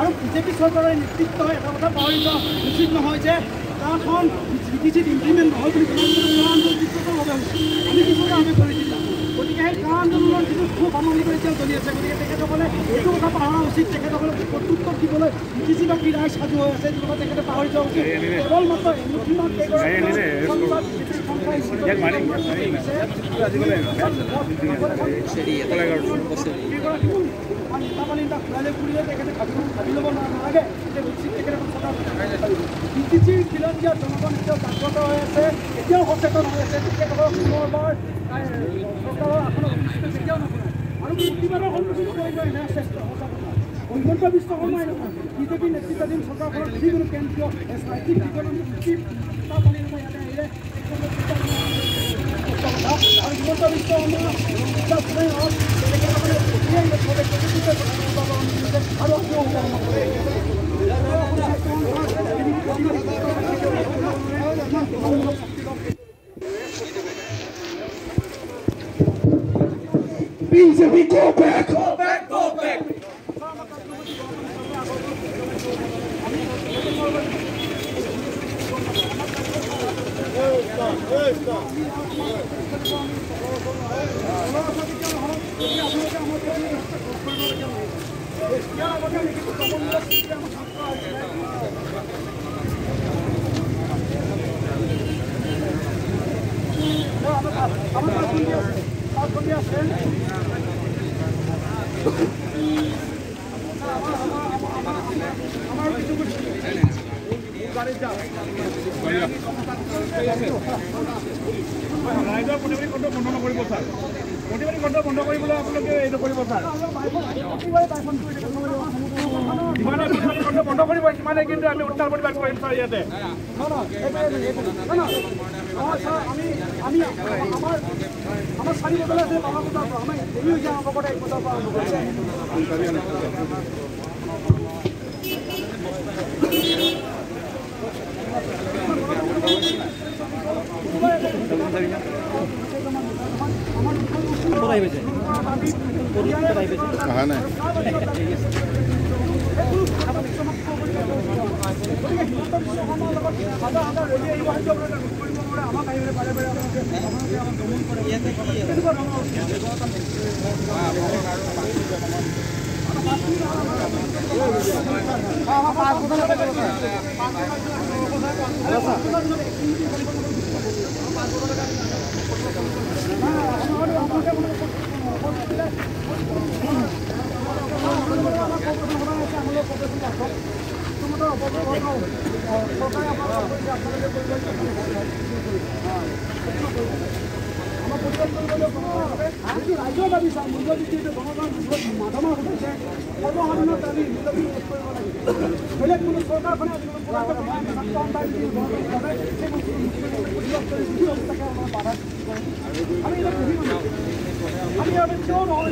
আৰু বিজেপি চৰকাৰৰ নেতৃত্ব এটা কথা পাহৰি যোৱা উচিত নহয় যে গাঁওখন বিজেপিত ইমপ্লিমেণ্ট নহয় বুলি গাঁও আন্দোলন আমি কিছু আমি কৰি দিলোঁ গতিকে সেই গাঁও আন্দোলনৰ যিটো খুব সামগ্ৰী এতিয়া চলি আছে গতিকে তেখেতসকলে এইটো কথা পাহৰা উচিত তেখেতসকলে প্ৰত্যুত্তৰ দিবলৈ বিজেপি ৰাইজ সাজু হৈ আছে এইটো কথা তেখেতে পাহৰি যোৱা উচিত কেৱল মাত্ৰ ভাবি ল'ব নালাগে বিজেপিৰ খিলঞ্জীয়া জনগণ এতিয়াও জাগ্ৰত হৈ আছে এতিয়াও সচেতন হৈ আছে তেখেতসকলক পুনৰবাৰ চৰকাৰৰ আসনৰ কেতিয়াও নকৰে আৰু প্ৰতিবাদৰ সন্মুখীন কৰিব এনে চেষ্টা সঁচা কথা হিমন্ত বিশ্ব শৰ্মাই নহয় বিজেপি নেতৃত্বাধীন চৰকাৰখনৰ যিকোনো কেন্দ্ৰীয় ৰাজ্যিক ইয়াতে আহিলে আৰু Himanta Biswa Sarma BJP, go back! Go back! Go back! ৰাইজৰ প্ৰতিবাদী কণ্ঠ বন্ধ নকৰিব ছাৰ প্ৰতিবাদী কণ্ঠ বন্ধ কৰিবলৈ আপোনালোকে এইটো কৰিব ছাৰ যিমানে প্ৰতিবাদী কণ্ঠ বন্ধ কৰিব সিমানে কিন্তু আমি উত্তাল প্ৰতিবাদ কৰিম ছাৰ ইয়াতে আমাৰ 4 বছৰ আছে আমাৰ দেৰি হৈছে আমাৰ লগতে 1 বছৰ পৰা আৰম্ভ কৰিছে ৰাজ্যৰ দাবী চাওঁ মূল্যবৃদ্ধি জনগণৰ মাধমাৰ ঘটিছে সৰ্বসাধাৰণৰ দাবী মূল্যবৃদ্ধি শেষ কৰিব লাগে বেলেগ কোনো চৰকাৰখনে আমি কিয় নহয়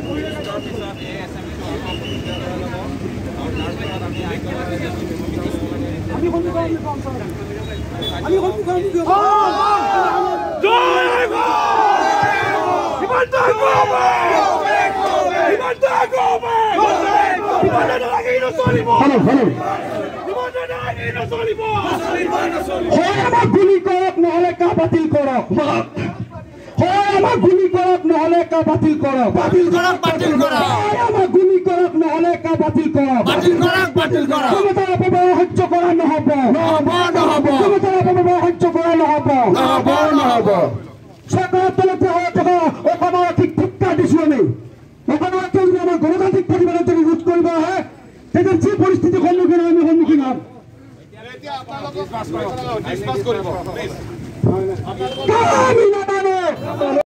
আমি সন্মুখৰ গুলি কৰক নহলে কা বাতিল কৰক আমাক গুলি কৰক নহলে কা বাতিল কৰক বাতিল কৰক আমাক গুলি কৰক নহলে কা বাতিল কৰক বাতিল কৰক ক্ষমতাৰ অপব্যয় সহ্য কৰা নহব ক্ষমতাৰ অপব্যয় সহ্য কৰা নহব চৰকাৰৰ তলতে হৈ থকা অসমৰ ঠিক ঠিকা দিছো আমি অসমৰ যদি আমাৰ গণতান্ত্ৰিক প্ৰতিবাদত যদি ৰোধ কৰিব আহে তেতিয়া যি পৰিস্থিতিৰ সন্মুখীন আমি সন্মুখীন হ'ম আমি নাজানো